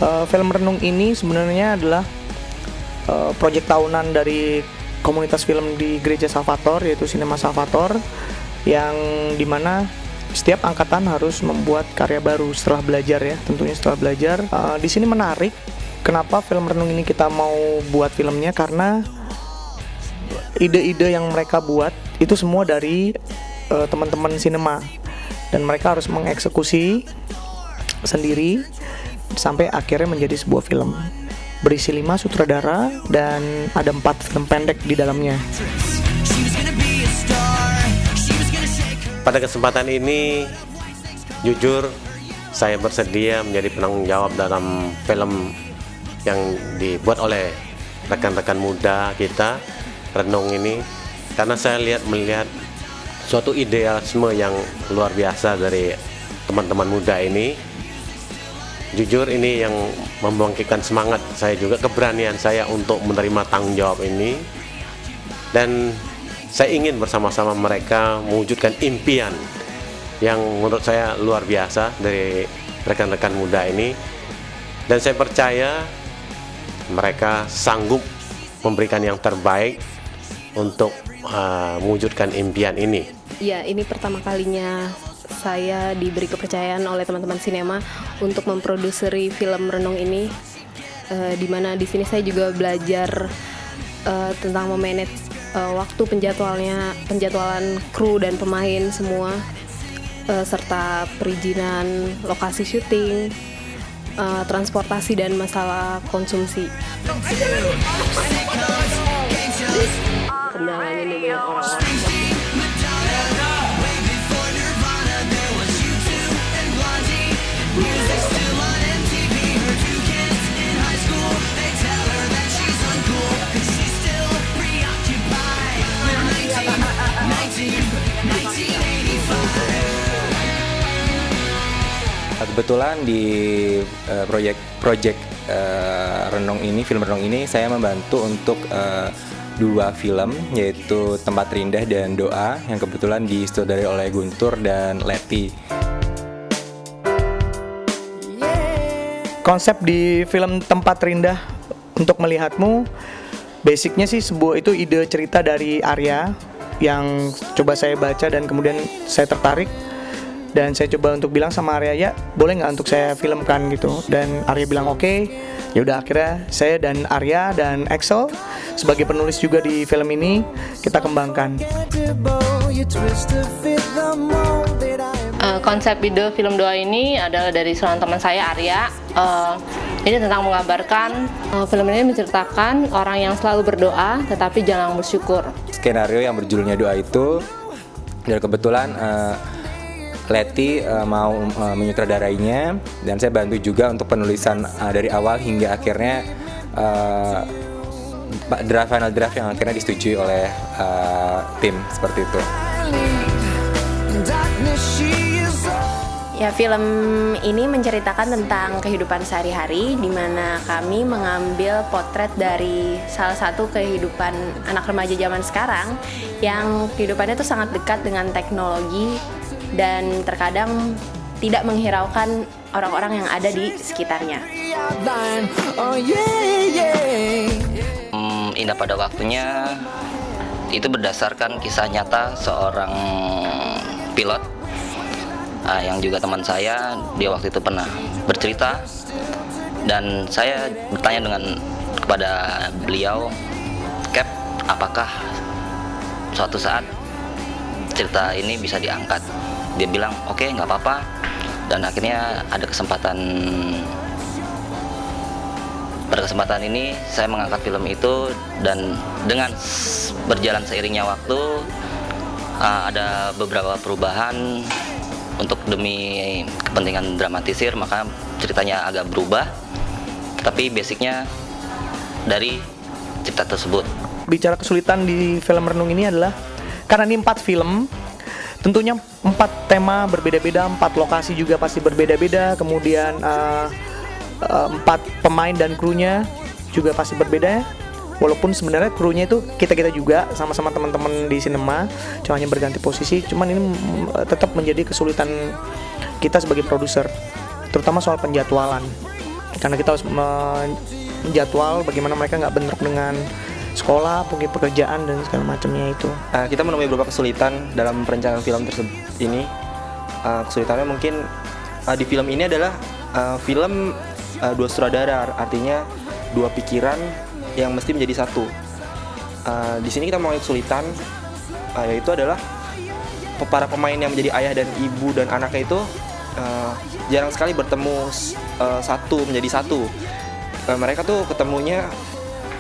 Film renung ini sebenarnya adalah proyek tahunan dari komunitas film di Gereja Salvator, yaitu Cinema Salvator, yang dimana setiap angkatan harus membuat karya baru setelah belajar ya, tentunya setelah belajar. Di sini menarik, kenapa film renung ini kita mau buat filmnya, karena ide-ide yang mereka buat itu semua dari teman-teman sinema, dan mereka harus mengeksekusi sendiri sampai akhirnya menjadi sebuah film berisi 5 sutradara dan ada 4 film pendek di dalamnya. Pada kesempatan ini, jujur saya bersedia menjadi penanggung jawab dalam film yang dibuat oleh rekan-rekan muda kita, Renung ini, karena saya melihat suatu idealisme yang luar biasa dari teman-teman muda ini. Jujur ini yang membangkitkan semangat saya juga, keberanian saya untuk menerima tanggung jawab ini, dan saya ingin bersama-sama mereka mewujudkan impian yang menurut saya luar biasa dari rekan-rekan muda ini, dan saya percaya mereka sanggup memberikan yang terbaik untuk mewujudkan impian ini. Ya, ini pertama kalinya saya diberi kepercayaan oleh teman-teman sinema untuk memproduseri film renung ini, di mana di sini saya juga belajar tentang memanage waktu penjadwalan kru dan pemain semua, serta perizinan lokasi syuting, transportasi dan masalah konsumsi. Kendalanya dengan orang-orang. Kebetulan di proyek renung ini, film renung ini, saya membantu untuk 2 film, yaitu Tempat Terindah dan Doa, yang kebetulan disutradarai oleh Guntur dan Leti. Konsep di film Tempat Terindah untuk Melihatmu, basicnya sih itu ide cerita dari Arya yang coba saya baca dan kemudian saya tertarik, dan saya coba untuk bilang sama Arya, ya boleh nggak untuk saya filmkan gitu, dan Arya bilang oke. Ya udah, akhirnya saya dan Arya dan Axel sebagai penulis juga di film ini kita kembangkan. Konsep ide film Doa ini adalah dari seorang teman saya, Arya. Ini tentang menggambarkan, film ini menceritakan orang yang selalu berdoa tetapi jarang bersyukur. Skenario yang berjudulnya Doa itu, dan kebetulan Leti mau menyutradarainya, dan saya bantu juga untuk penulisan dari awal hingga akhirnya final draft yang akhirnya disetujui oleh tim, seperti itu. Ya, film ini menceritakan tentang kehidupan sehari-hari, di mana kami mengambil potret dari salah satu kehidupan anak remaja zaman sekarang yang kehidupannya itu sangat dekat dengan teknologi dan terkadang tidak menghiraukan orang-orang yang ada di sekitarnya. Indah pada waktunya itu berdasarkan kisah nyata seorang pilot yang juga teman saya. Dia waktu itu pernah bercerita, dan saya bertanya kepada beliau, Cap, apakah suatu saat cerita ini bisa diangkat? Dia bilang oke, nggak apa-apa, dan akhirnya pada kesempatan ini saya mengangkat film itu, dan dengan berjalan seiringnya waktu ada beberapa perubahan untuk demi kepentingan dramatisir, maka ceritanya agak berubah, tapi basicnya dari cerita tersebut. Bicara kesulitan di film renung ini adalah karena ini 4 film, tentunya 4 tema berbeda-beda, 4 lokasi juga pasti berbeda-beda, kemudian 4 pemain dan krunya juga pasti berbeda ya. Walaupun sebenarnya krunya itu kita juga sama-sama teman-teman di sinema, cuma hanya berganti posisi. Cuman ini tetap menjadi kesulitan kita sebagai produser, terutama soal penjadwalan. karena kita harus menjadwal bagaimana mereka nggak bentrok dengan sekolah, mungkin pekerjaan dan segala macamnya itu. Kita menemui beberapa kesulitan dalam perencanaan film tersebut ini. Kesulitannya mungkin di film ini adalah film dua sutradara, artinya dua pikiran yang mesti menjadi satu. Di sini kita mengalami kesulitan, yaitu adalah para pemain yang menjadi ayah dan ibu dan anaknya itu jarang sekali bertemu satu menjadi satu. Mereka tuh ketemunya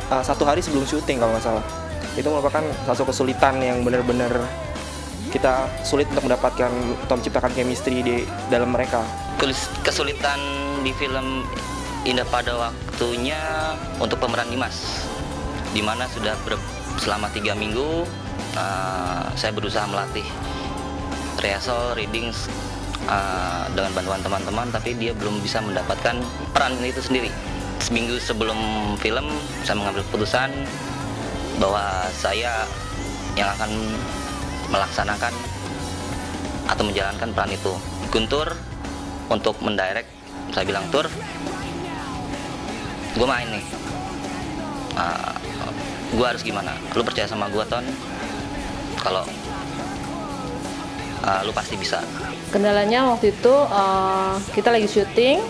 1 hari sebelum syuting kalau nggak salah. Itu merupakan satu kesulitan yang benar-benar kita sulit untuk mendapatkan atau menciptakan chemistry di dalam mereka. Kesulitan di film Indah Pada Waktunya untuk pemeran Dimas, di mana sudah selama 3 minggu saya berusaha melatih rehearsal, reading dengan bantuan teman-teman, tapi dia belum bisa mendapatkan peran itu sendiri. Seminggu sebelum film, saya mengambil keputusan bahwa saya yang akan melaksanakan atau menjalankan peran itu. Guntur untuk mendirect, saya bilang, Tur, gue main nih, gue harus gimana? Lu percaya sama gue, Ton? Kalau lu pasti bisa. Kendalanya waktu itu kita lagi syuting,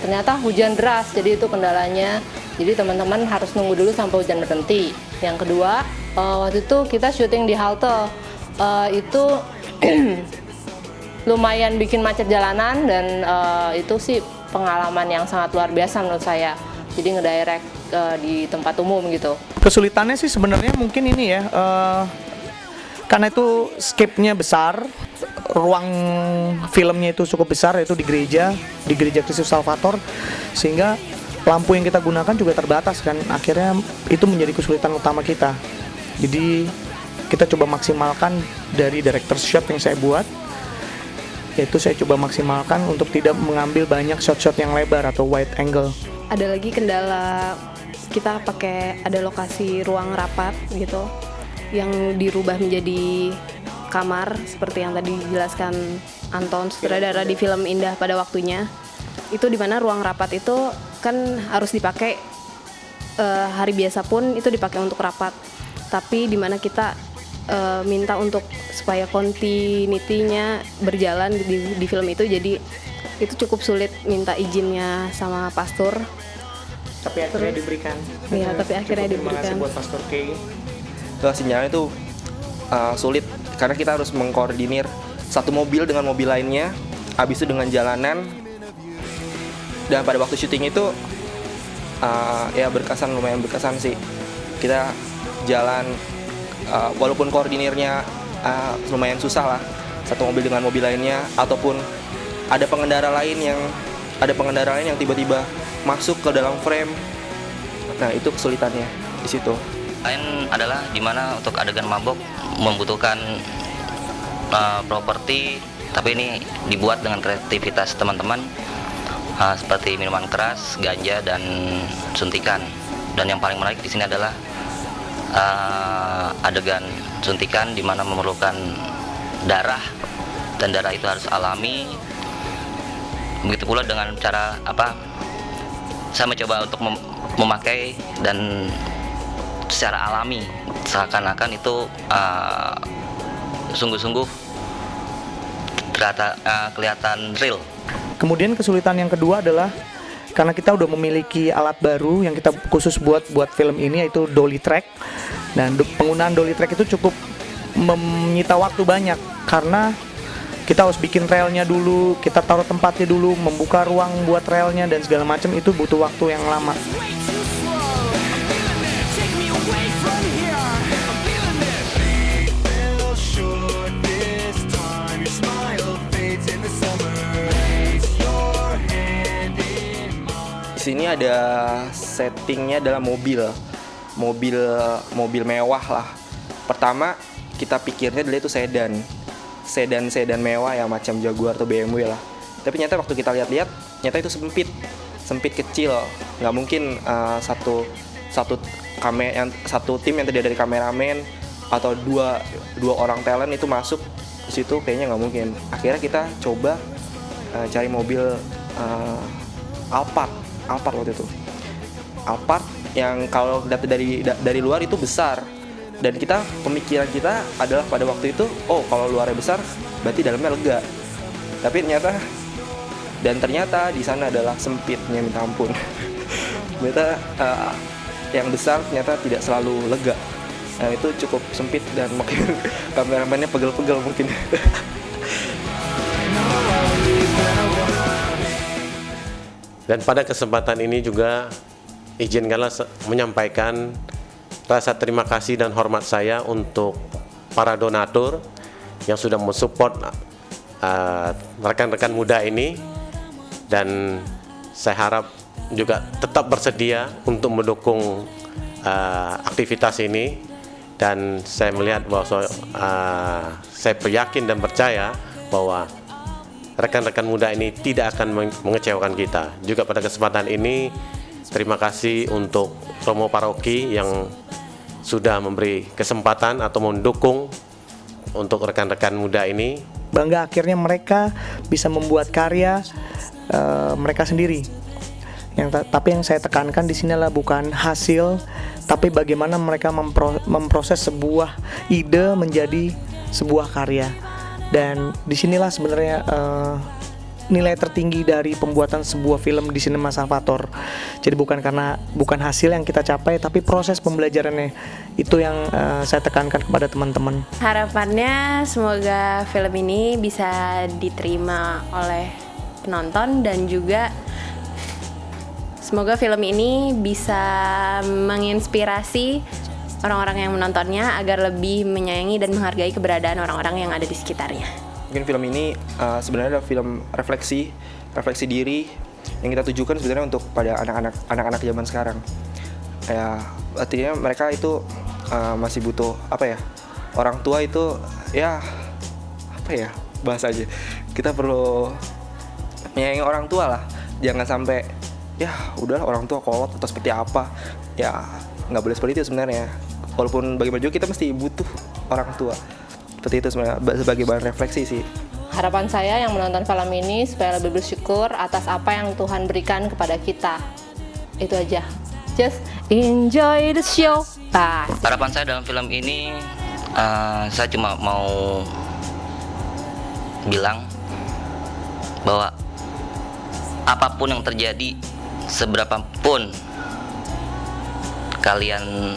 ternyata hujan deras, jadi itu kendalanya. Jadi teman-teman harus nunggu dulu sampai hujan berhenti. Yang kedua, waktu itu kita syuting di halte, itu lumayan bikin macet jalanan, dan itu sih pengalaman yang sangat luar biasa menurut saya. Jadi ngedirect di tempat umum gitu. Kesulitannya sih sebenarnya mungkin ini ya, karena itu scape-nya besar, ruang filmnya itu cukup besar, yaitu di gereja Kristus Salvator, sehingga lampu yang kita gunakan juga terbatas kan. Akhirnya itu menjadi kesulitan utama kita. Jadi kita coba maksimalkan dari director shot yang saya buat, yaitu saya coba maksimalkan untuk tidak mengambil banyak shot-shot yang lebar atau wide angle. Ada lagi kendala, kita pakai ada lokasi ruang rapat gitu yang dirubah menjadi kamar seperti yang tadi dijelaskan Anton, sutradara di film Indah Pada Waktunya. Itu dimana ruang rapat itu kan harus dipakai hari biasa pun itu dipakai untuk rapat, tapi dimana kita minta untuk supaya continuity-nya berjalan di film itu, jadi itu cukup sulit minta izinnya sama pastor. Tapi akhirnya diberikan. Iya, tapi akhirnya Terima kasih diberikan. buat Pastor K. Sinyalnya itu sulit karena kita harus mengkoordinir satu mobil dengan mobil lainnya, habis itu dengan jalanan. Dan pada waktu syuting itu ya lumayan berkesan sih. Kita jalan walaupun koordinirnya lumayan susah lah, satu mobil dengan mobil lainnya, ataupun ada pengendara lain yang tiba-tiba masuk ke dalam frame. Nah, itu kesulitannya di situ. Lain adalah dimana untuk adegan mabok membutuhkan properti, tapi ini dibuat dengan kreativitas teman-teman, seperti minuman keras, ganja, dan suntikan. Dan yang paling menarik di sini adalah adegan suntikan di mana memerlukan darah, dan darah itu harus alami. Begitu pula dengan cara saya mencoba untuk memakai dan secara alami, seakan-akan itu sungguh-sungguh kelihatan real. Kemudian kesulitan yang kedua adalah karena kita udah memiliki alat baru yang kita khusus buat film ini, yaitu dolly track. Dan penggunaan dolly track itu cukup menyita waktu banyak karena kita harus bikin relnya dulu, kita taruh tempatnya dulu, membuka ruang buat relnya dan segala macam, itu butuh waktu yang lama. Di sini ada settingnya adalah mobil mewah lah. Pertama kita pikirnya dulu itu sedan mewah ya, macam Jaguar atau BMW lah. Tapi nyata waktu kita lihat nyata itu sempit kecil. Nggak mungkin satu tim yang terdiri dari kameramen atau dua orang talent itu masuk ke situ, kayaknya nggak mungkin. Akhirnya kita coba cari mobil Alphard waktu itu. Alphard yang kalau data dari luar itu besar, dan pemikiran kita adalah pada waktu itu, oh kalau luarnya besar berarti dalamnya lega. Tapi ternyata di sana adalah sempitnya minta ampun. Ternyata yang besar ternyata tidak selalu lega. Nah itu cukup sempit dan mungkin kameramennya pegel-pegel mungkin. Dan pada kesempatan ini juga izinkanlah menyampaikan rasa terima kasih dan hormat saya untuk para donatur yang sudah mensupport rekan-rekan muda ini, dan saya harap juga tetap bersedia untuk mendukung aktivitas ini. Dan saya melihat bahwa saya yakin dan percaya bahwa rekan-rekan muda ini tidak akan mengecewakan kita. Juga pada kesempatan ini terima kasih untuk Romo Paroki yang sudah memberi kesempatan atau mendukung untuk rekan-rekan muda ini. Bangga akhirnya mereka bisa membuat karya mereka sendiri. Tapi yang saya tekankan di sini adalah bukan hasil, tapi bagaimana mereka memproses sebuah ide menjadi sebuah karya. Dan disinilah sebenarnya nilai tertinggi dari pembuatan sebuah film di Cinema Salvator. Jadi bukan hasil yang kita capai, tapi proses pembelajarannya. Itu yang saya tekankan kepada teman-teman. Harapannya semoga film ini bisa diterima oleh penonton, dan juga semoga film ini bisa menginspirasi orang-orang yang menontonnya agar lebih menyayangi dan menghargai keberadaan orang-orang yang ada di sekitarnya. Mungkin film ini sebenarnya adalah film refleksi diri yang kita tujukan sebenarnya untuk pada anak-anak zaman sekarang. Ya, artinya mereka itu masih butuh orang tua itu bahasanya. Kita perlu menyayangi orang tua lah. Jangan sampai udah orang tua kolot atau seperti apa. Ya, nggak boleh seperti itu sebenarnya. Walaupun bagaimana juga kita mesti butuh orang tua. Seperti itu sebenarnya, sebagai bahan refleksi sih. Harapan saya yang menonton film ini supaya lebih bersyukur atas apa yang Tuhan berikan kepada kita. Itu aja. Just enjoy the show. Bye. Harapan saya dalam film ini, saya cuma mau bilang bahwa apapun yang terjadi, seberapapun kalian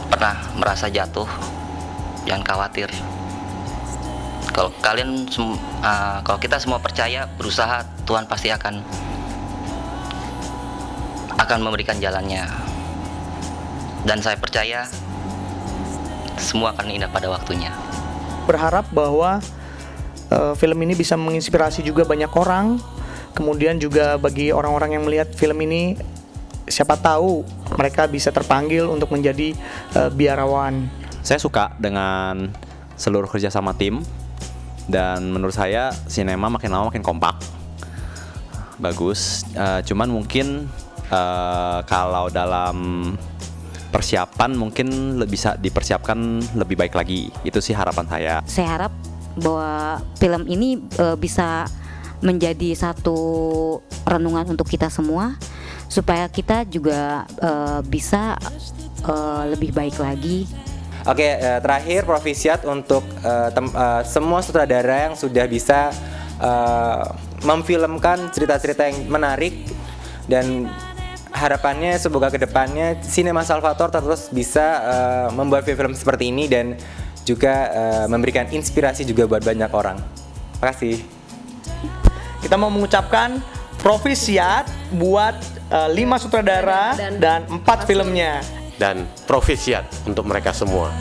pernah merasa jatuh, jangan khawatir. Kalau kalau kita semua percaya, berusaha, Tuhan pasti akan memberikan jalannya. Dan saya percaya semua akan indah pada waktunya. Berharap bahwa film ini bisa menginspirasi juga banyak orang. Kemudian juga bagi orang-orang yang melihat film ini, siapa tahu mereka bisa terpanggil untuk menjadi biarawan. Saya suka dengan seluruh kerja sama tim, dan menurut saya sinema makin lama makin kompak, bagus. Cuman mungkin kalau dalam persiapan mungkin bisa dipersiapkan lebih baik lagi. Itu sih harapan saya. Saya harap bahwa film ini bisa menjadi satu renungan untuk kita semua, supaya kita juga bisa lebih baik lagi. Oke, terakhir Provisiat untuk semua sutradara yang sudah bisa memfilmkan cerita-cerita yang menarik, dan harapannya semoga kedepannya Cinema Salvator terus bisa membuat film seperti ini dan juga memberikan inspirasi juga buat banyak orang. Terima kasih. Kita mau mengucapkan Provisiat buat 5 sutradara dan 4 filmnya. Dan Provisiat untuk mereka semua.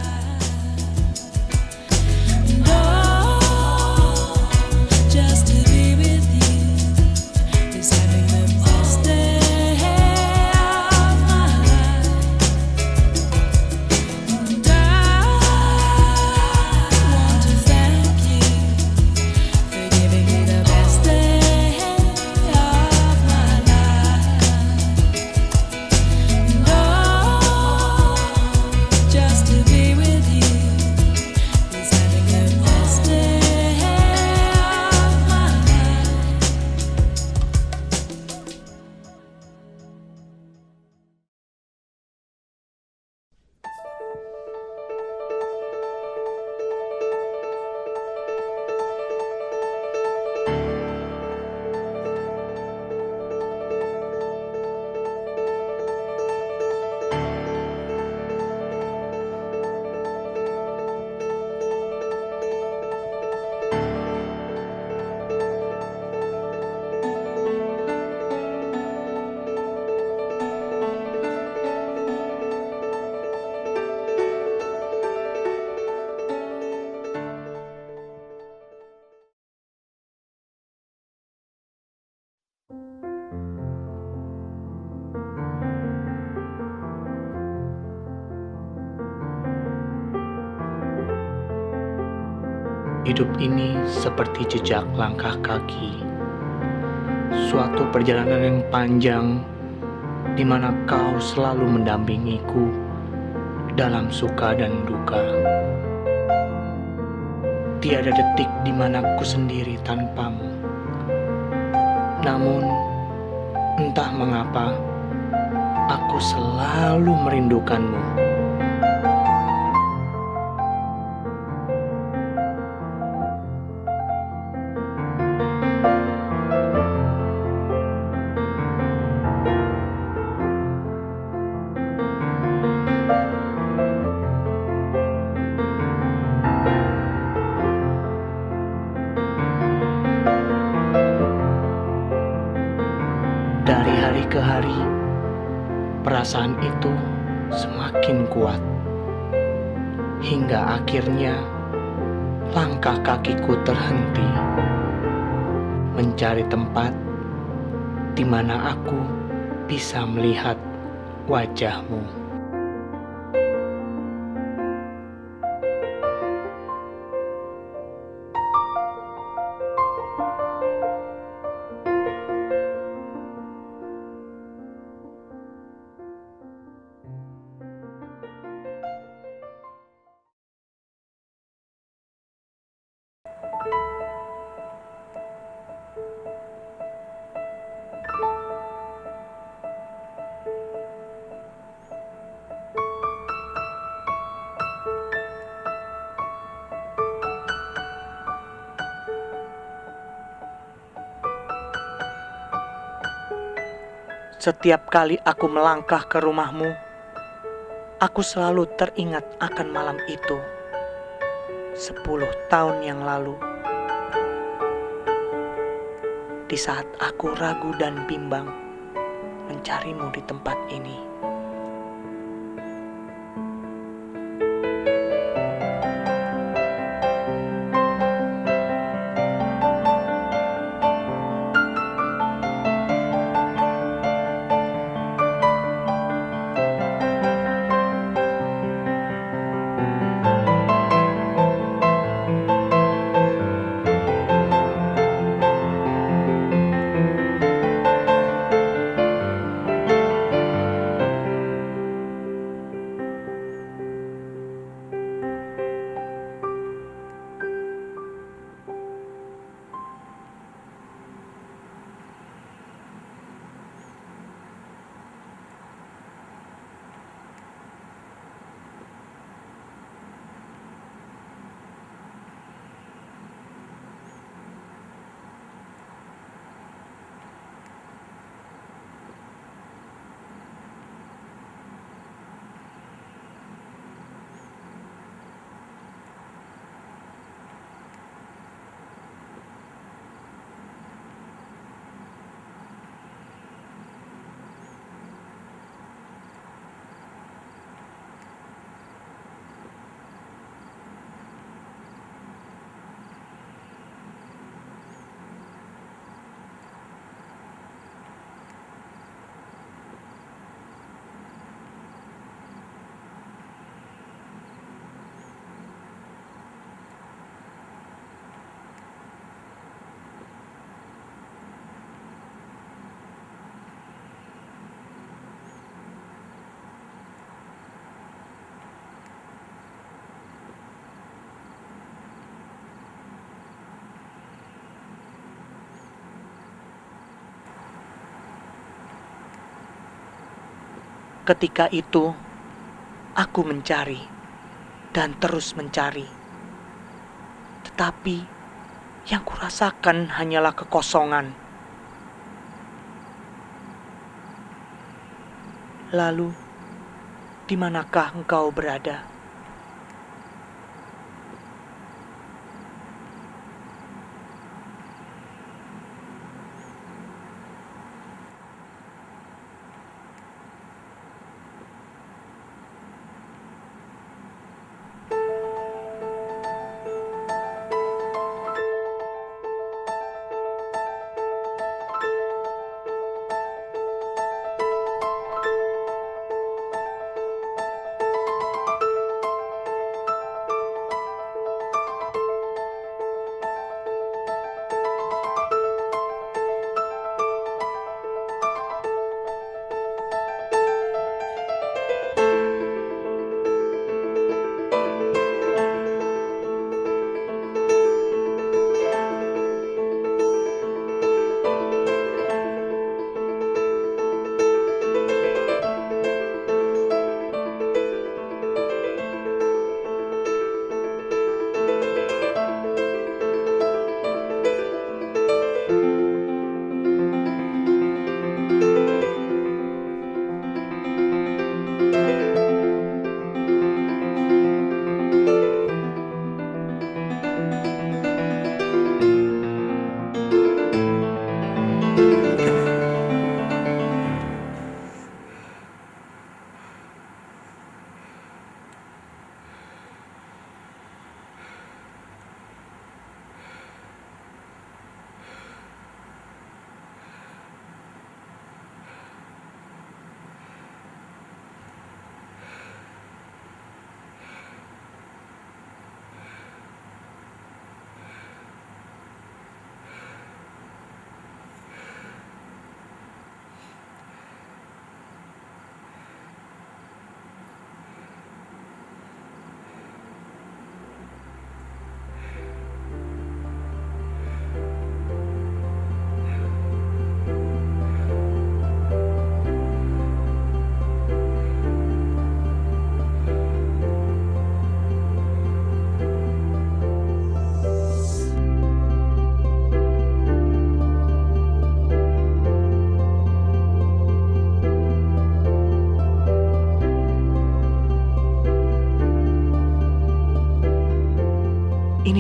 Just to be with Hidup ini seperti jejak langkah kaki. Suatu perjalanan yang panjang di mana kau selalu mendampingiku dalam suka dan duka. Tiada detik di mana ku sendiri tanpamu. Namun, entah mengapa, aku selalu merindukanmu. Dari hari ke hari, perasaan itu semakin kuat. Hingga akhirnya, langkah kakiku terhenti. Mencari tempat di mana aku bisa melihat wajahmu. Setiap kali aku melangkah ke rumahmu, aku selalu teringat akan malam itu 10 tahun yang lalu. Di saat aku ragu dan bimbang mencarimu di tempat ini. Ketika itu, aku mencari dan terus mencari. Tetapi yang kurasakan hanyalah kekosongan. Lalu, di manakah engkau berada?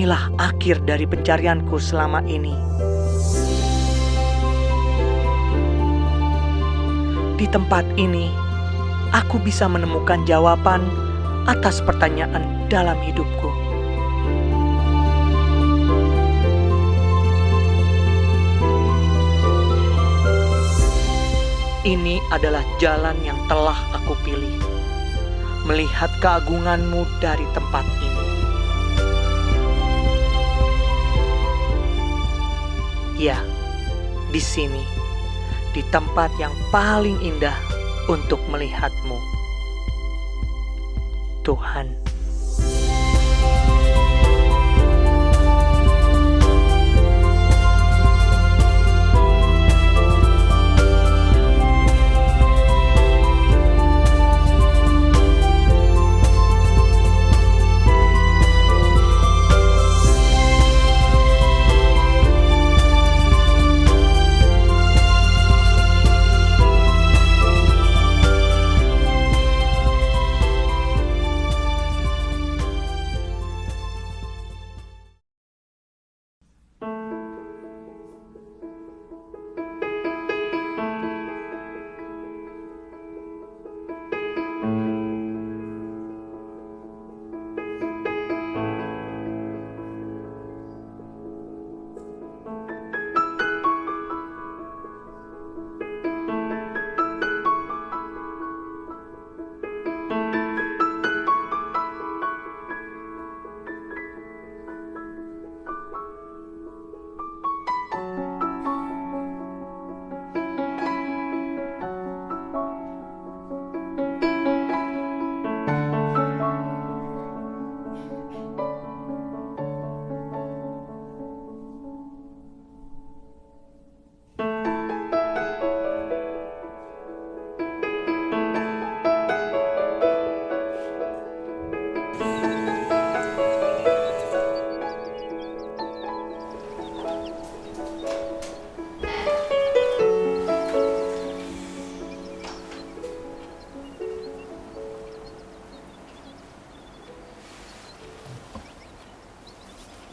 inilah akhir dari pencarianku selama ini. Di tempat ini, aku bisa menemukan jawaban atas pertanyaan dalam hidupku. Ini adalah jalan yang telah aku pilih, melihat keagunganmu dari tempat ini. Ya, di sini, di tempat yang paling indah untuk melihatmu, Tuhan.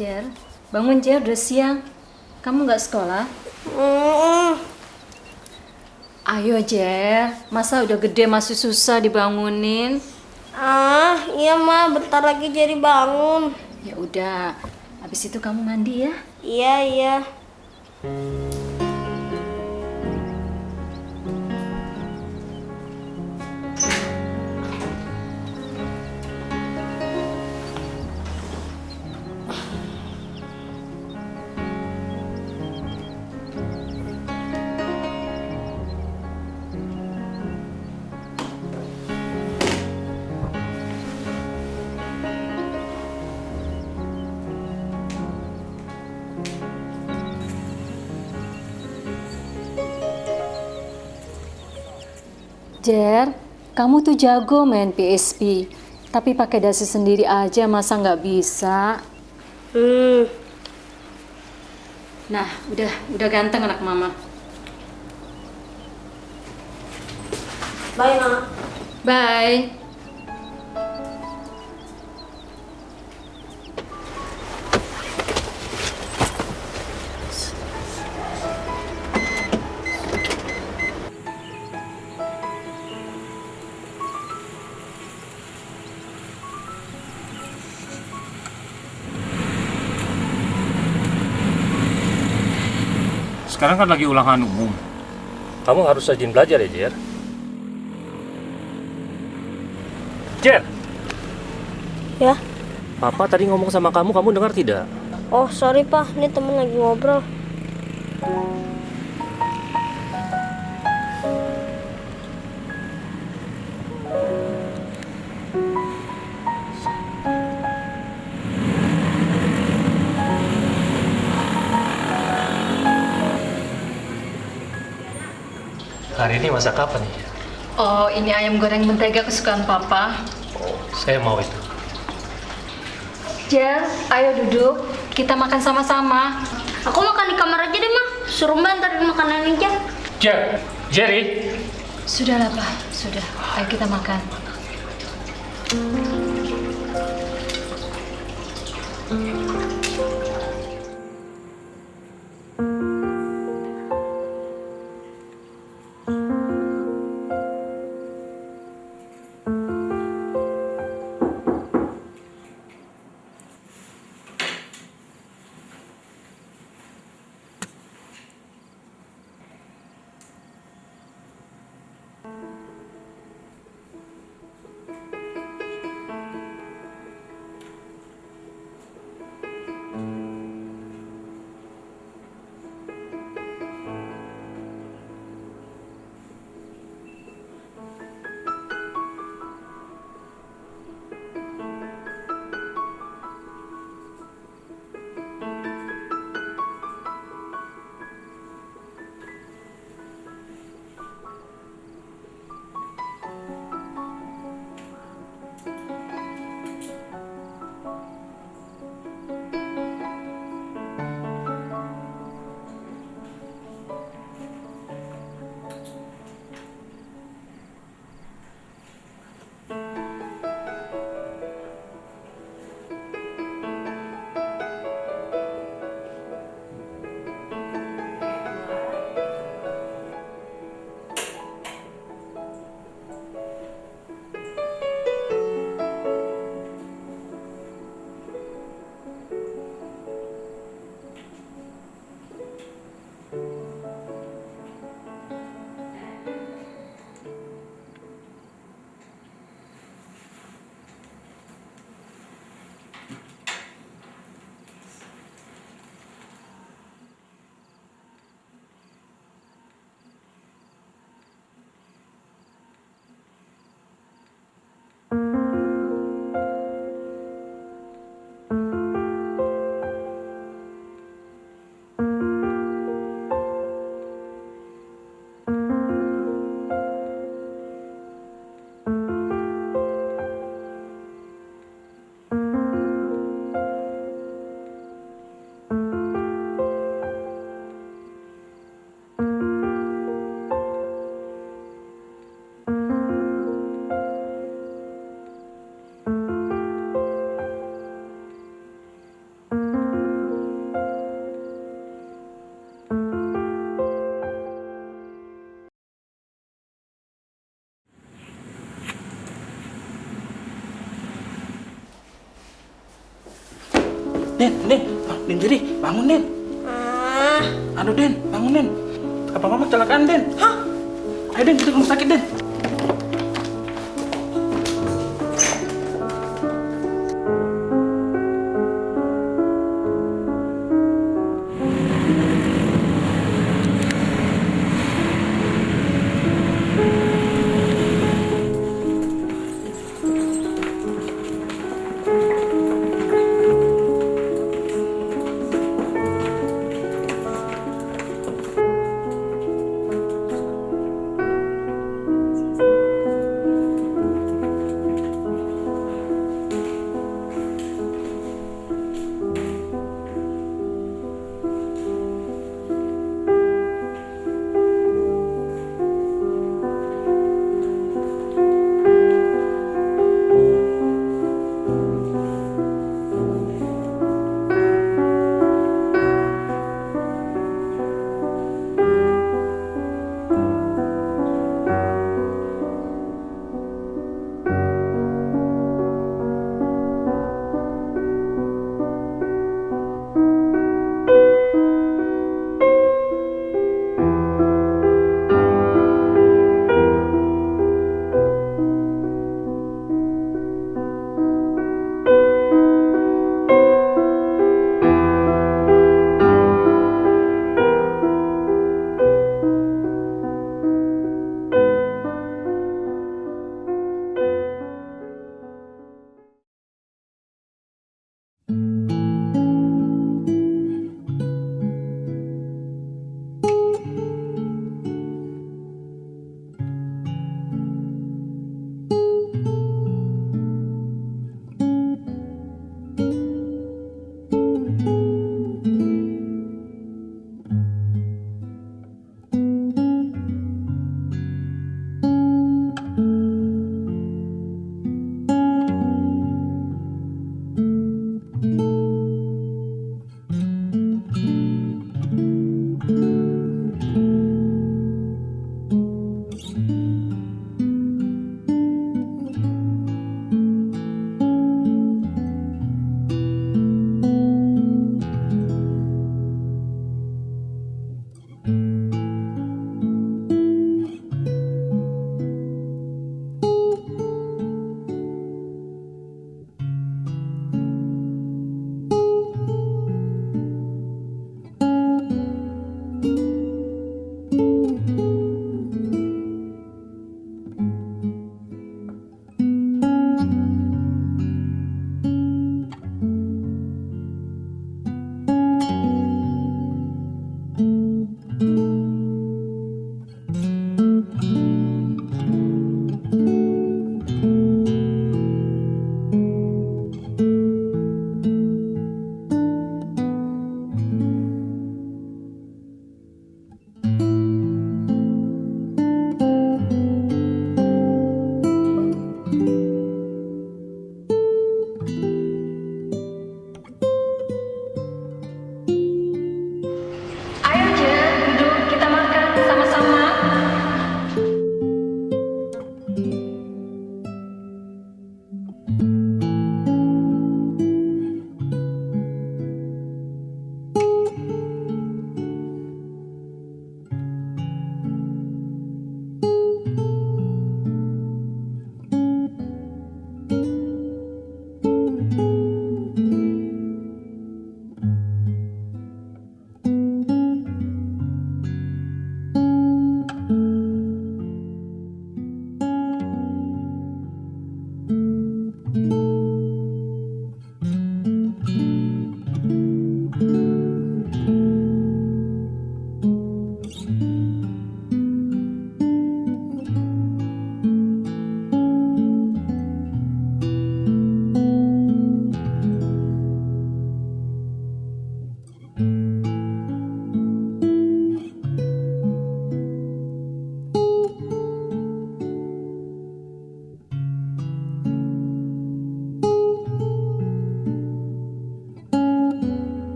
Jer, bangun Jer, udah siang. Kamu nggak sekolah? Ayo Jer, masa udah gede masih susah dibangunin? Iya Ma, bentar lagi jadi bangun. Ya udah, habis itu kamu mandi ya? Iya. Jer, kamu tuh jago main PSP, tapi pakai dasi sendiri aja masa nggak bisa? Nah, udah ganteng anak mama. Bye Ma. Bye. Sekarang kan lagi ulangan umum. Kamu harus rajin belajar ya, Jer. Jer! Ya? Papa tadi ngomong sama kamu dengar tidak? Oh sorry Pak, ini temen lagi ngobrol. Hari ini masak apa nih? Oh, ini ayam goreng mentega kesukaan Papa. Oh, saya mau itu. Jer, ayo duduk. Kita makan sama-sama. Aku makan di kamar aja deh Ma. Suruh Mbak antarin makanan aja. Jerry. Sudahlah Pak, sudah. Ayo kita makan. Den jadi bangun Den. Aduh Den, bangun Den. Apa mama kecelakaan Den? Hah? Ayo Den, kita ke rumah sakit Den.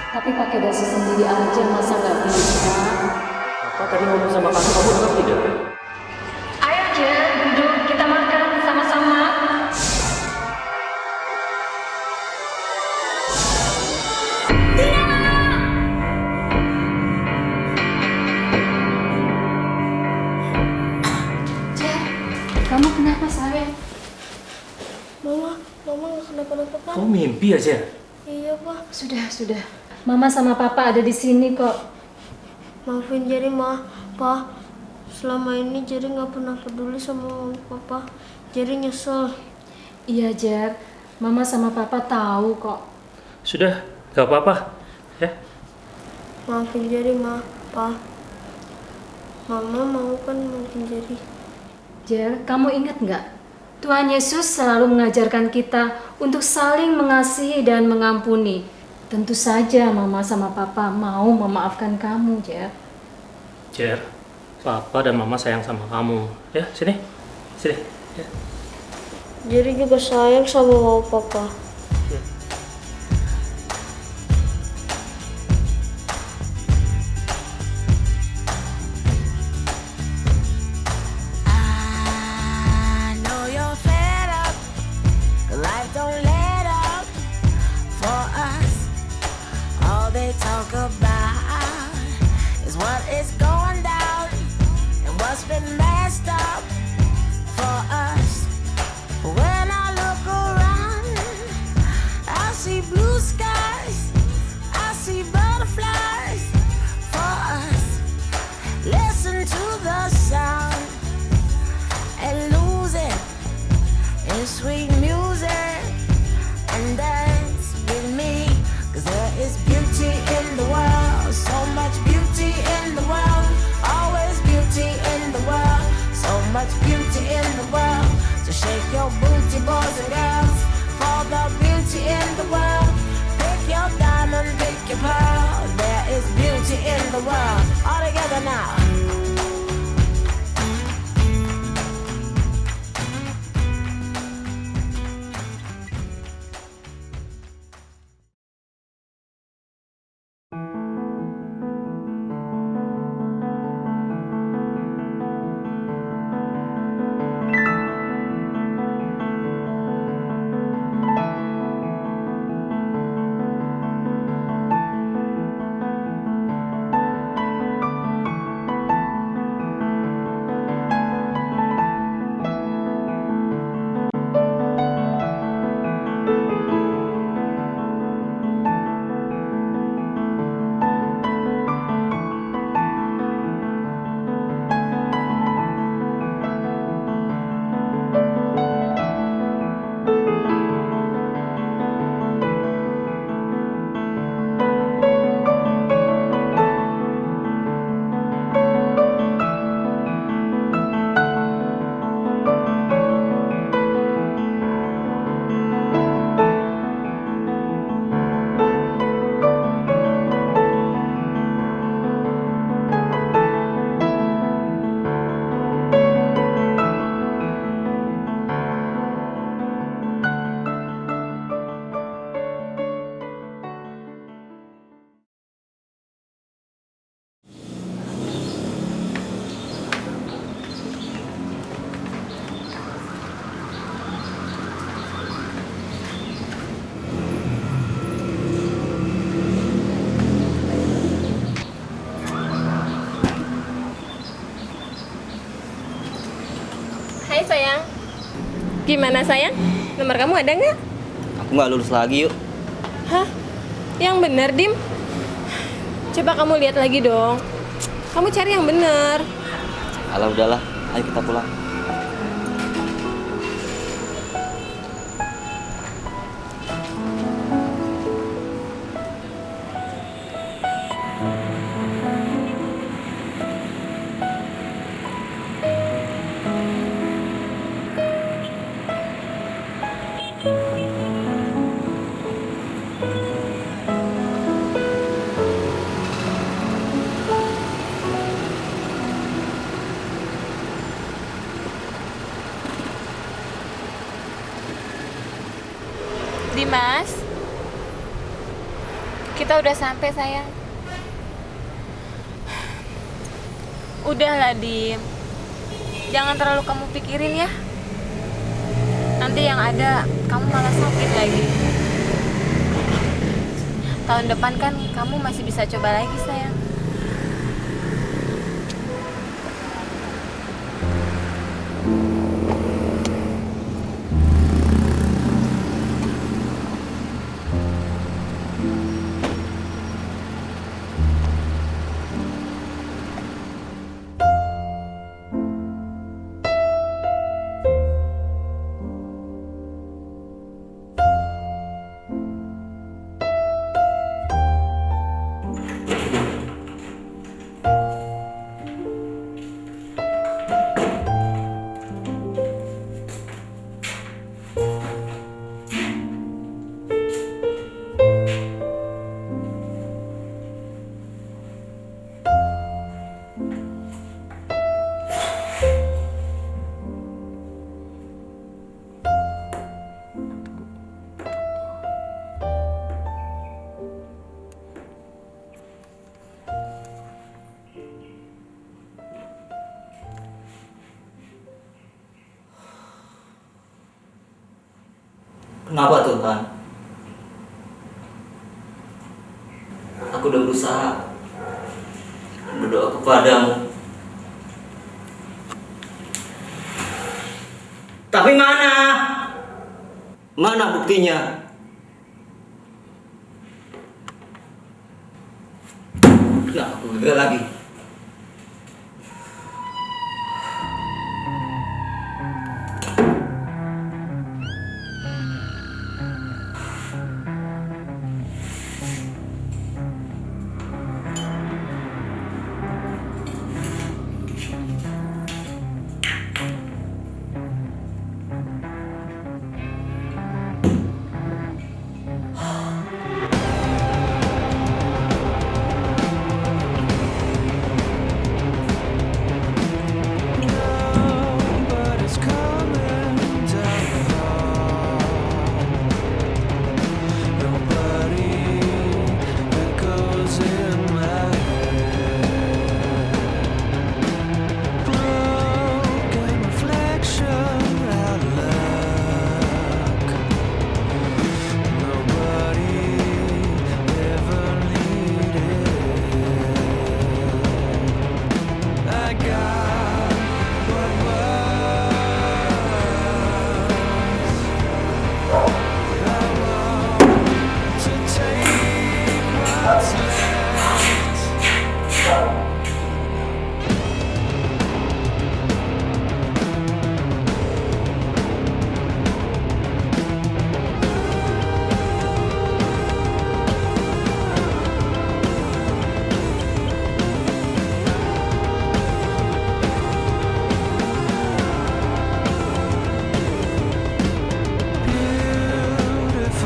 Tapi pakai dasi sendiri aja masa nggak bisa? Apa tadi ngomong sama kamu dengar tidak? Ayo Jer, duduk kita makan sama-sama. Jer, kamu kenapa sayang? Mama nggak kenapa-napa kan? Kamu mimpi aja. Iya pak. Sudah. Mama sama Papa ada di sini kok. Maafin Jerry Ma, Pa. Selama ini Jerry nggak pernah peduli sama Mama Papa. Jerry nyesel. Iya Jer, Mama sama Papa tahu kok. Sudah, gak apa-apa. Ya. Maafin Jerry Ma, Pa. Mama mau kan maafin Jerry. Jer, kamu ingat nggak? Tuhan Yesus selalu mengajarkan kita untuk saling mengasihi dan mengampuni. Tentu saja Mama sama Papa mau memaafkan kamu, Jer. Jer, Papa dan Mama sayang sama kamu. Ya, sini. Ya. Jerry juga sayang sama Mama Papa. Sweet music and dance with me, 'cause there is beauty in the world, so much beauty in the world, always beauty in the world, so much beauty in the world. So shake your booty, boys and girls, for the beauty in the world. Pick your diamond, pick your pearl, there is beauty in the world. All together now. Hai sayang. Gimana sayang? Nomor kamu ada nggak? Aku nggak lulus lagi yuk. Hah? Yang bener Dim? Coba kamu lihat lagi dong. Kamu cari yang bener. Alah udahlah, ayo kita pulang. Dimas, kita Kita udah sampai, sayang. Udahlah, Dim. Jangan terlalu kamu pikirin ya. Nanti yang ada kamu malah sakit lagi. Tahun depan kan kamu masih bisa coba lagi, sayang. Kenapa Tuhan? Aku udah berusaha berdoa kepadamu, tapi mana? Mana buktinya? Kenapa aku gagal lagi?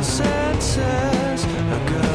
Senses are gone.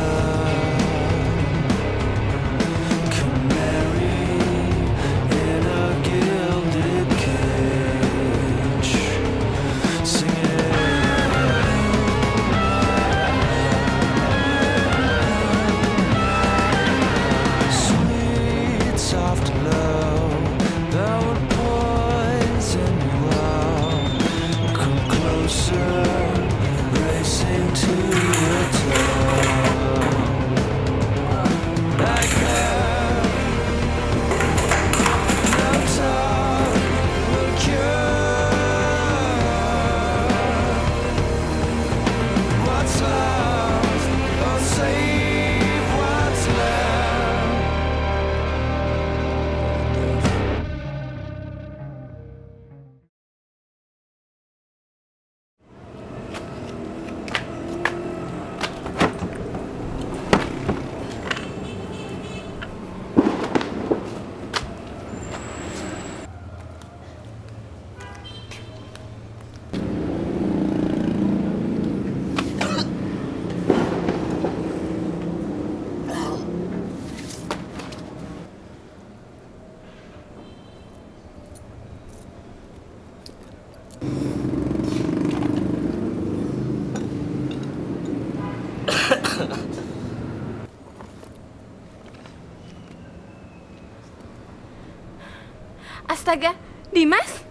Astaga, Dimas?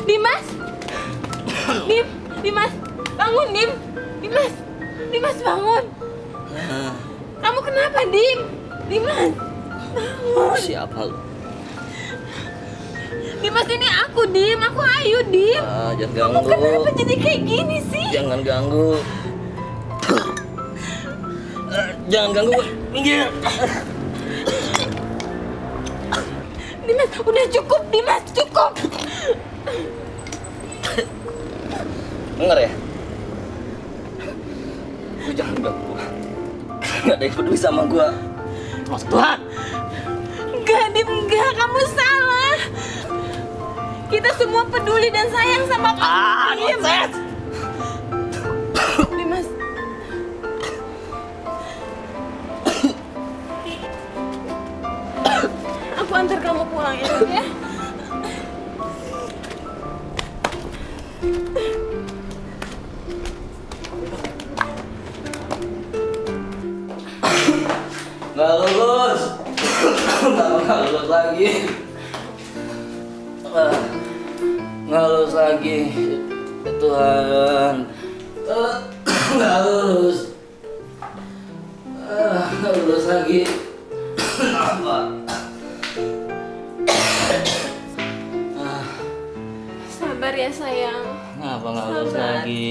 Dimas? Dimas, bangun Dimas, Dimas bangun. Kamu kenapa Dimas? Bangun. Siapa lu? Dimas ini aku Ayu Jangan Kamu ganggu. kenapa jadi kayak gini sih? Jangan ganggu. Jangan ganggu. Minggir. Dimas, udah cukup Dimas, cukup. Dengar ya. Lu jangan ganggu. Gak ada yang peduli sama gua. Masuk Tuhan. Enggak, kamu salah. Kita semua peduli dan sayang sama kamu. Nonsense. Dimas. Aku antar kamu pulang ya. Nggak lulus. Nggak lulus lagi. Nggak lulus lagi. Ya Tuhan. Nggak lulus. Nggak lulus lagi. Apa? Sabar ya sayang. Kenapa nggak lulus Sabar. lagi?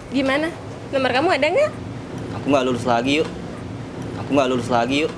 Gimana? Nomor kamu ada nggak? Aku nggak lulus lagi yuk. Aku nggak lulus lagi yuk.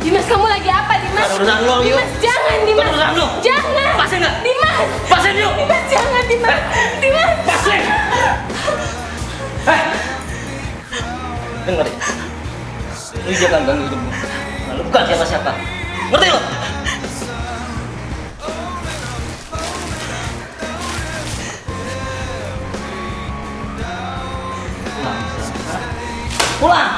Dimas, kamu lagi apa Dimas? Ada urusan lu, yuk. Dimas, jangan Dimas. Ada urusan lu. Jangan. Pasin nggak? Dimas. Pasin yuk. Dimas, jangan Dimas. Dimas. Pasin. Dengar ya. Lu jangan ganggu hidup gua. Nah, lu bukan siapa-siapa. Ngerti lu? Pulang.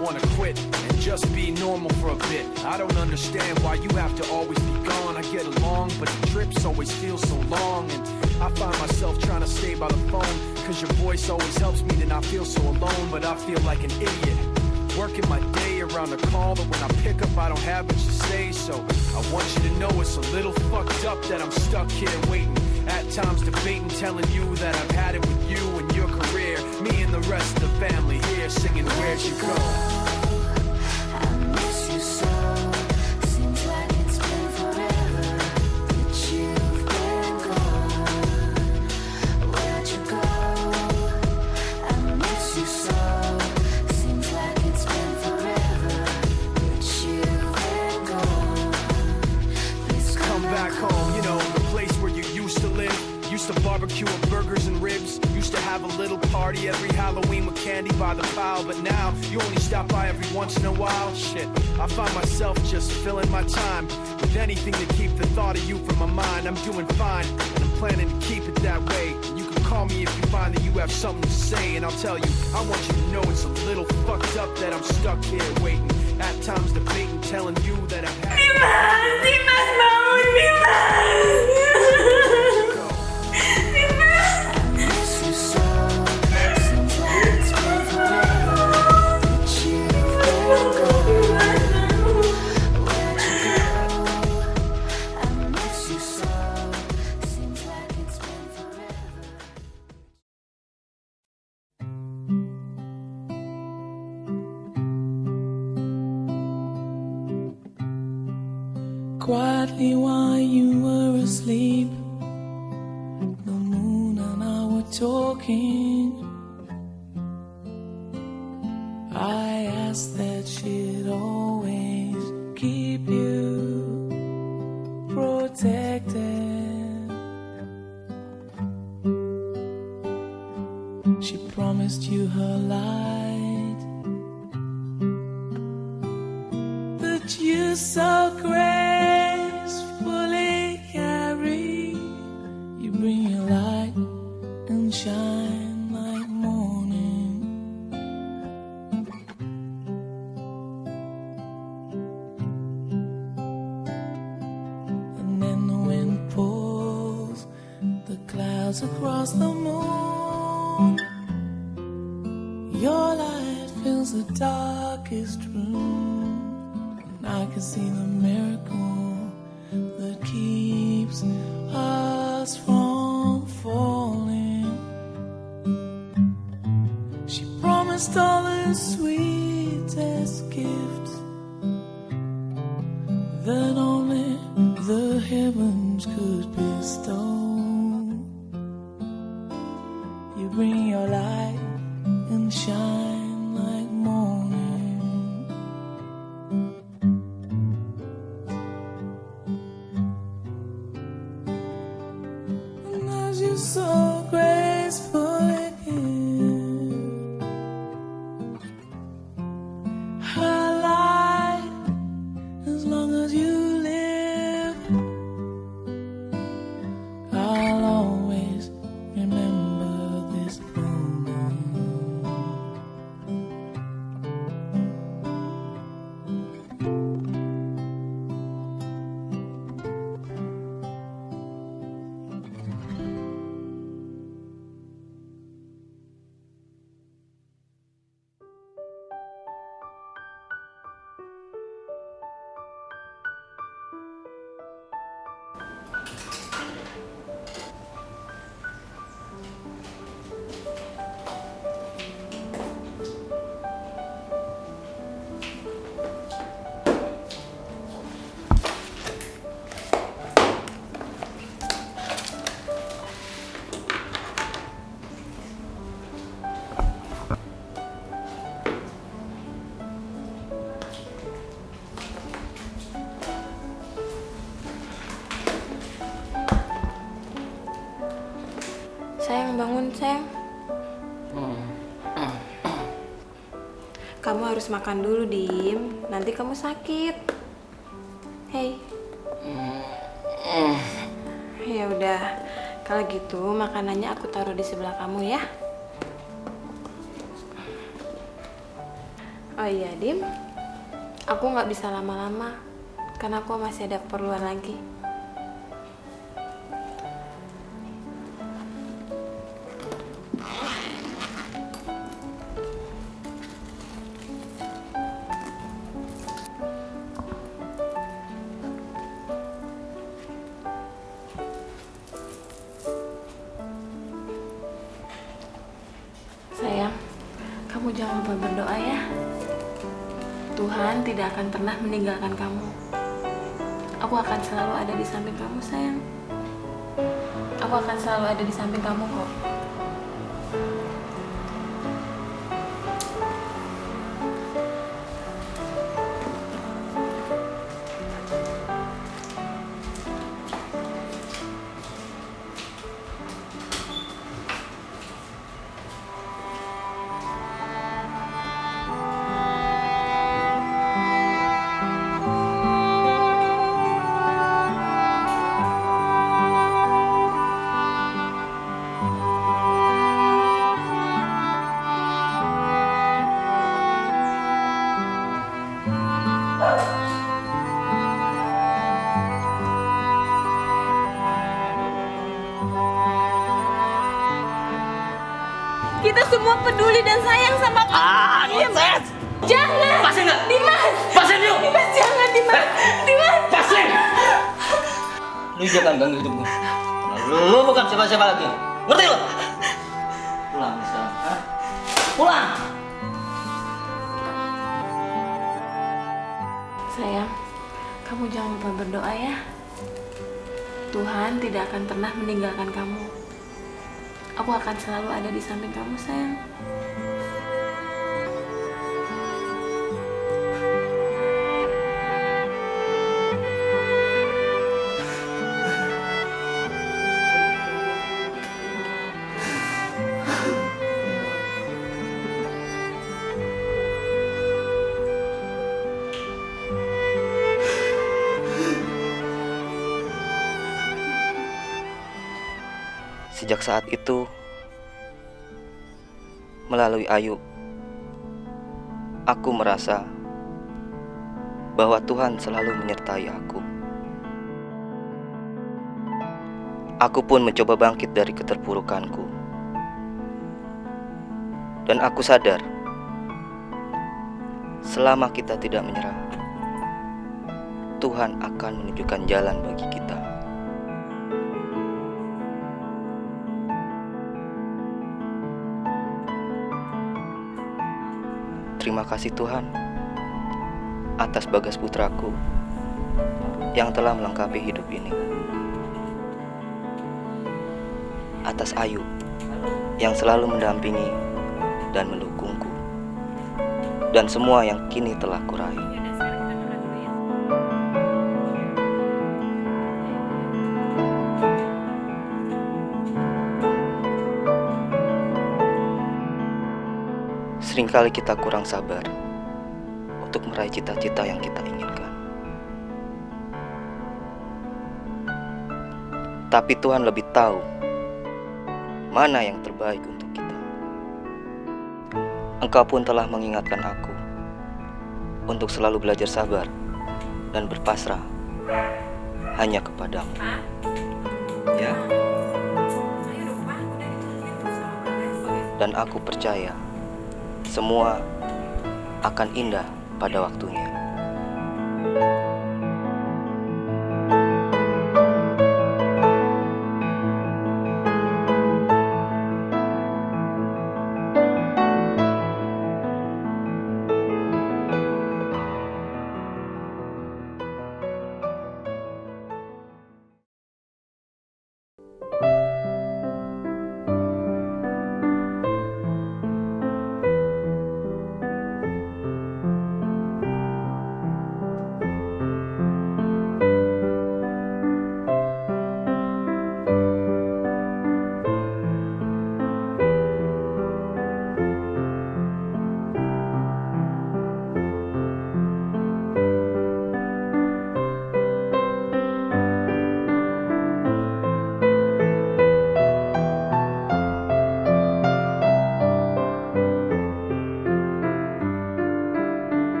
wanna quit and just be normal for a bit. I don't understand why you have to always be gone. I get along, but the trips always feel so long. And I find myself trying to stay by the phone, cause your voice always helps me to not feel so alone. But I feel like an idiot, working my day around a call that when I pick up I don't have much to say. So I want you to know it's a little fucked up that I'm stuck here waiting, at times debating, telling you that I've had it with you and your career. Me and the rest of the family here singing Where'd You Go? I miss you so. Seems like it's been forever that you've been gone. Where'd you go? I miss you so. Seems like it's been forever that you've been gone. Please Come back home, you know, the place where you used to live. Used to barbecue with burgers and ribs. Used to have a little party every Halloween with candy by the pile. But now, you only stop by every once in a while. Shit, I find myself just filling my time with anything to keep the thought of you from my mind. I'm doing fine, and I'm planning to keep it that way. You can call me if you find that you have something to say, and I'll tell you, I want you to know it's a little fucked up that I'm stuck here waiting, at times debating, telling you that I've had Dimas bangun, Dimas. Quietly while you were asleep, the moon and I were talking. I asked that she'd always keep you protected. She promised you her light, but you so gracefully carry. You bring your light and shine like morning. And then the wind pulls the clouds across the moon. Your light fills the darkest room, and I can see the miracle that keeps us from falling. She promised all the sweetest gifts that only the heavens could bestow. You bring your light and shine like morning. And as you so gracefully give her light, as long as you live, I'll always remember this moment. Sayang, bangun sayang. Kamu harus makan dulu, Dim. Nanti kamu sakit. Hei. Ya udah, kalau gitu makanannya aku taruh di sebelah kamu ya. Oh iya, Dim. Aku nggak bisa lama-lama karena aku masih ada keperluan lagi. Sayang, kamu jangan lupa berdoa ya. Tuhan tidak akan pernah meninggalkan kamu. Aku akan selalu ada di samping kamu, sayang. Aku akan selalu ada di samping kamu kok. Kita semua peduli dan sayang sama kamu. Nonsense! Jangan. Pasin nggak? Dimas. Pasin yuk. Dimas jangan Dimas. Dimas. Pasin! Lu jangan ganggu hidupku. Lu bukan siapa-siapa lagi. Ngerti lu? Pulang sekarang. Hah? Pulang! Sayang, kamu jangan lupa berdoa ya. Tuhan tidak akan pernah meninggalkan kamu. Aku akan selalu ada di samping kamu, sayang. Sejak saat itu, melalui Ayu, aku merasa bahwa Tuhan selalu menyertai aku. Aku pun mencoba bangkit dari keterpurukanku. Dan aku sadar, selama kita tidak menyerah, Tuhan akan menunjukkan jalan bagi kita. Terima kasih Tuhan atas Bagas putraku yang telah melengkapi hidup ini. Atas Ayu yang selalu mendampingi dan mendukungku. Dan semua yang kini telah kuraih. Seringkali kita kurang sabar untuk meraih cita-cita yang kita inginkan. Tapi Tuhan lebih tahu mana yang terbaik untuk kita. Engkau pun telah mengingatkan aku untuk selalu belajar sabar dan berpasrah hanya kepadamu. Ya. Dan aku percaya semua akan indah pada waktunya.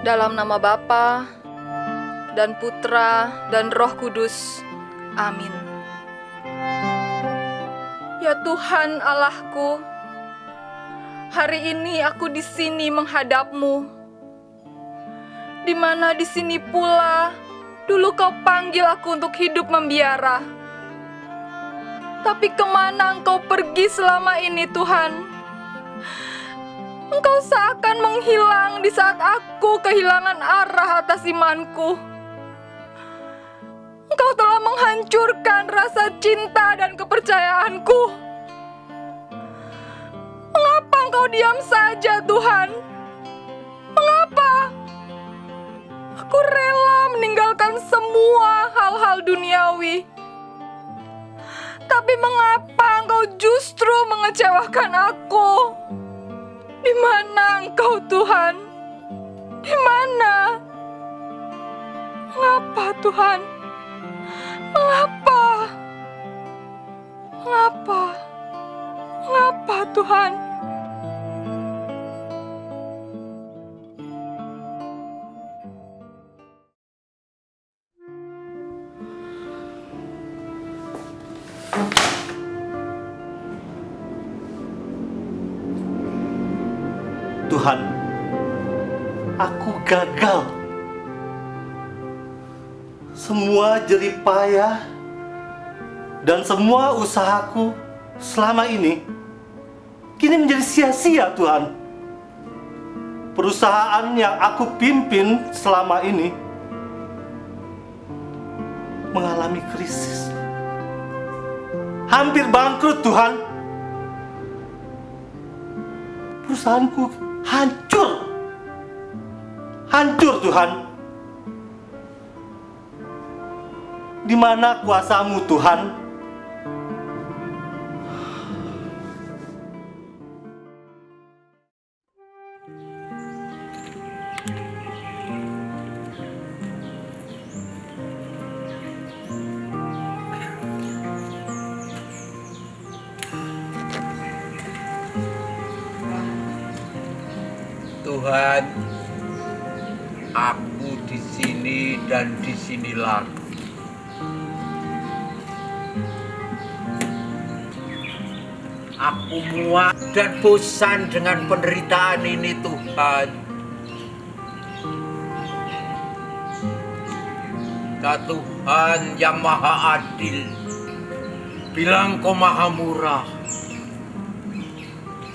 Dalam nama Bapa dan Putra dan Roh Kudus. Amin. Ya Tuhan Allahku, hari ini aku di sini menghadap-Mu, di mana di sini pula dulu Kau panggil aku untuk hidup membiara. Tapi kemana Engkau pergi selama ini, Tuhan? Engkau seakan menghilang di saat aku kehilangan arah atas imanku. Engkau telah menghancurkan rasa cinta dan kepercayaanku. Mengapa Engkau diam saja, Tuhan? Mengapa? Aku rela meninggalkan semua hal-hal duniawi. Tapi mengapa Engkau justru mengecewakan aku? Di mana Engkau, Tuhan? Di mana? Mengapa, Tuhan? Mengapa? Mengapa? Mengapa, Tuhan? Tuhan, aku gagal. Semua jerih payah dan semua usahaku selama ini kini menjadi sia-sia, Tuhan. Perusahaan yang aku pimpin selama ini mengalami krisis. Hampir bangkrut, Tuhan. Perusahaanku hancur. Hancur, Tuhan. Di mana kuasa-Mu, Tuhan? Tuhan, aku di sini dan di sini lagi. Aku muak dan bosan dengan penderitaan ini, Tuhan. Ya Tuhan yang Maha Adil, bilang Kau Maha Murah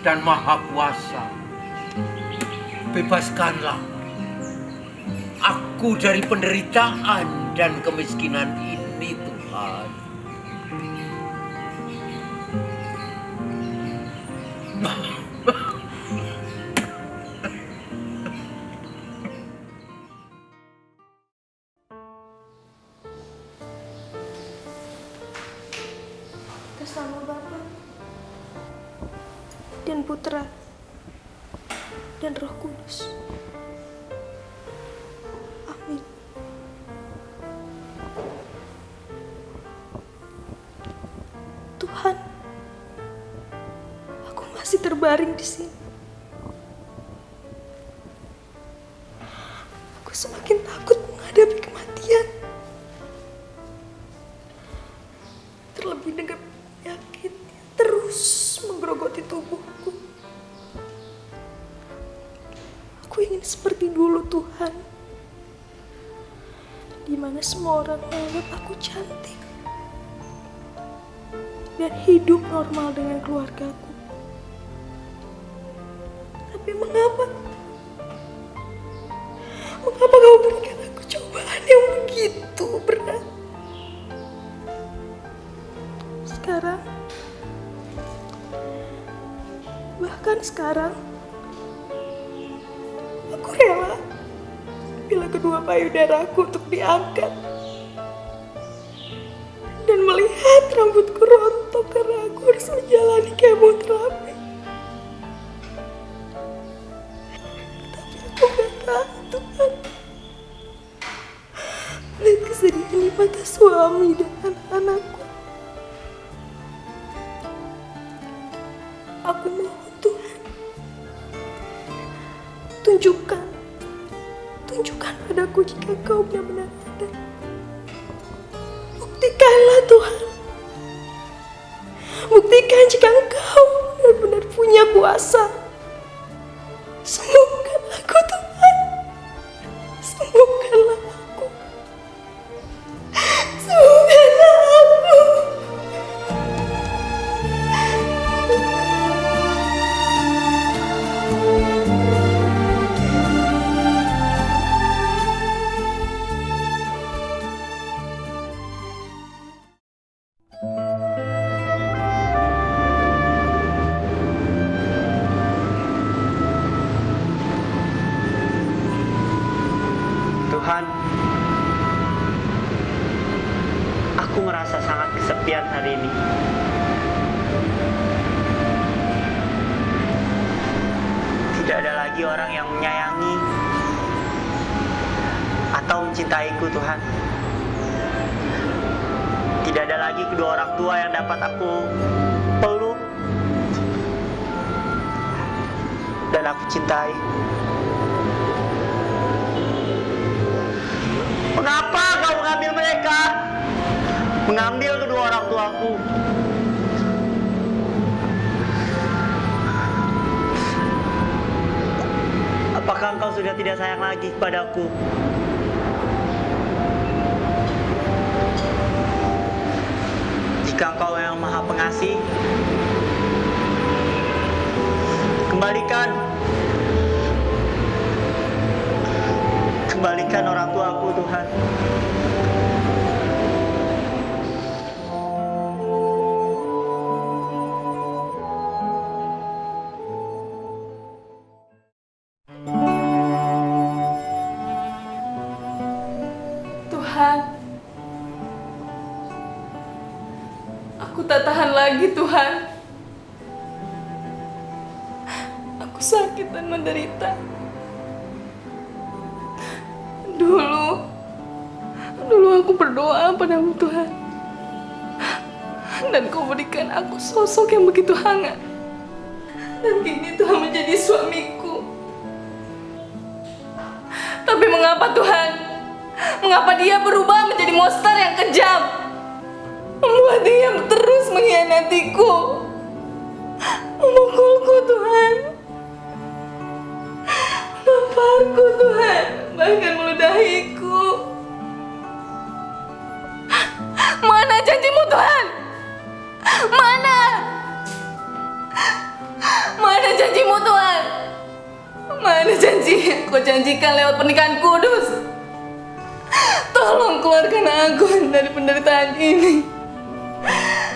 dan Maha Kuasa. Bebaskanlah aku dari penderitaan dan kemiskinan ini, Tuhan. Atas nama Bapa dan Putra dan Roh Kudus. Amin. Tuhan, aku masih terbaring di sini. Aku semakin takut menghadapi kematian. Terlebih dengan penyakit yang terus menggerogoti tubuhku. Aku ingin seperti dulu, Tuhan, di mana semua orang menganggap aku cantik dan hidup normal dengan keluargaku. Tapi mengapa Kau berikan aku cobaan yang begitu berat? Bahkan sekarang aku rela bila kedua payudaraku untuk diangkat dan melihat rambutku rontok karena aku harus menjalani kemoterapi. Tapi aku gak tahu, Tuhan, lihat kesedihan di mata suami dan anak-anakku. Aku mohon, Tuhan, padaku jika Engkau benar-benar ada. Buktikanlah Tuhan. Buktikan jika Engkau benar-benar punya kuasa. Sembuhkan aku Tuhan. Sembuhkanlah aku. Sembuhkanlah aku. Tuhan, aku merasa sangat kesepian hari ini. Tidak ada lagi orang yang menyayangi atau mencintaiku, Tuhan. Tidak ada lagi kedua orang tua yang dapat aku peluk dan aku cintai. Mengapa kau mengambil mereka? Mengambil kedua orang tuaku. Apakah engkau sudah tidak sayang lagi kepadaku? Jika engkau yang maha pengasih, kembalikan orang tuaku, Tuhan. Tuhan, aku tak tahan lagi, Tuhan. Aku sakit dan menderita. Dulu aku berdoa padamu, Tuhan. Dan Kau berikan aku sosok yang begitu hangat. Dan kini Tuhan menjadi suamiku. Tapi mengapa, Tuhan? Mengapa dia berubah menjadi monster yang kejam? Membuat dia terus mengkhianatiku. Memukulku, Tuhan. Menamparku, Tuhan. Bahkan meludahiku. Mana janjimu, Tuhan? Mana? Mana janjimu, Tuhan? Mana janji yang Kau janjikan lewat pernikahan kudus? Tolong keluarkan aku dari penderitaan ini.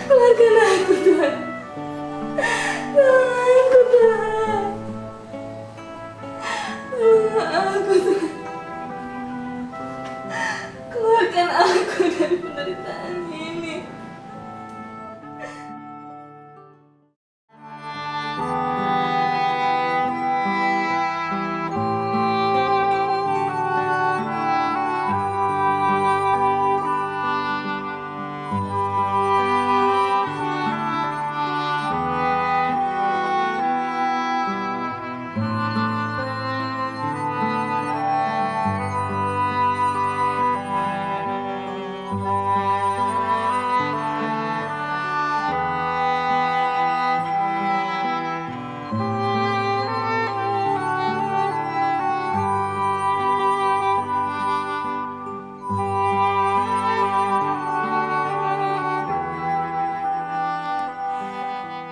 Keluarkan aku, Tuhan. Tolong aku, Tuhan. Tolong aku, Tuhan. Keluarkan aku dari penderitaan ini.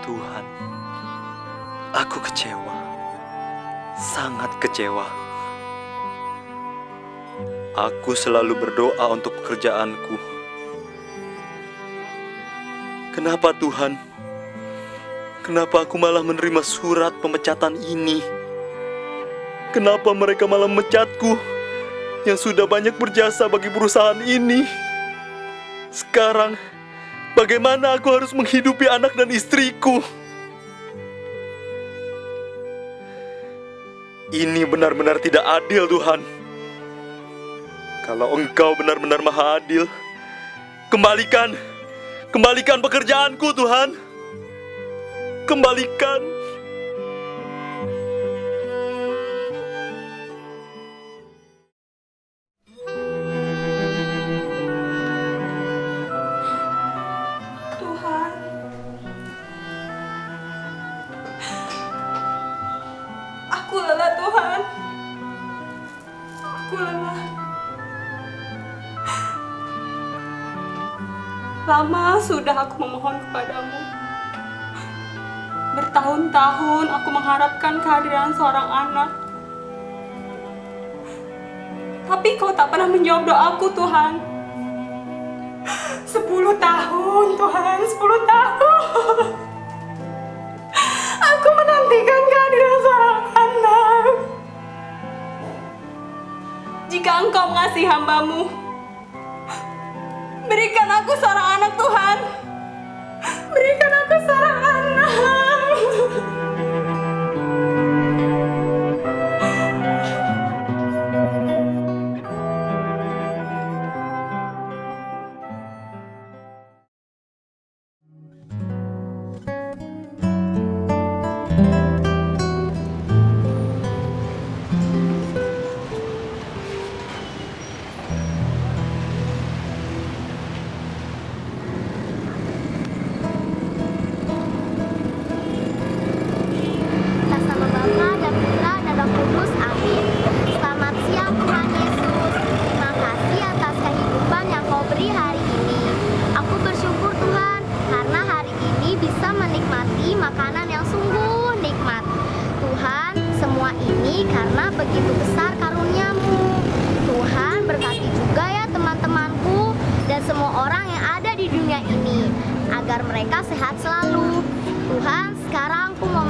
Tuhan, aku kecewa, sangat kecewa. Aku selalu berdoa untuk pekerjaanku. Kenapa Tuhan? Kenapa aku malah menerima surat pemecatan ini? Kenapa mereka malah memecatku yang sudah banyak berjasa bagi perusahaan ini? Sekarang, bagaimana aku harus menghidupi anak dan istriku? Ini benar-benar tidak adil, Tuhan. Kalau Engkau benar-benar maha adil, kembalikan pekerjaanku, Tuhan. Kembalikan. Lama sudah aku memohon kepadamu. Bertahun-tahun aku mengharapkan kehadiran seorang anak. Tapi kau tak pernah menjawab doaku, Tuhan. 10 tahun, Tuhan, 10 tahun. Aku menantikan kehadiran seorang anak. Jika Engkau mengasihi hamba-Mu, berikan aku seorang anak, Tuhan. Berikan aku seorang anak. Atas nama Bapa dan Putra dan Roh Kudus, amin. Selamat siang Tuhan Yesus. Terima kasih atas kehidupan yang Kau beri hari ini. Aku bersyukur Tuhan, karena hari ini bisa menikmati makanan yang sungguh nikmat. Tuhan, semua ini karena begitu besar karunia-Mu. Tuhan, berkati juga ya teman-temanku dan semua orang yang ada di dunia ini, agar mereka sehat selalu. Tuhan, sekarang aku mau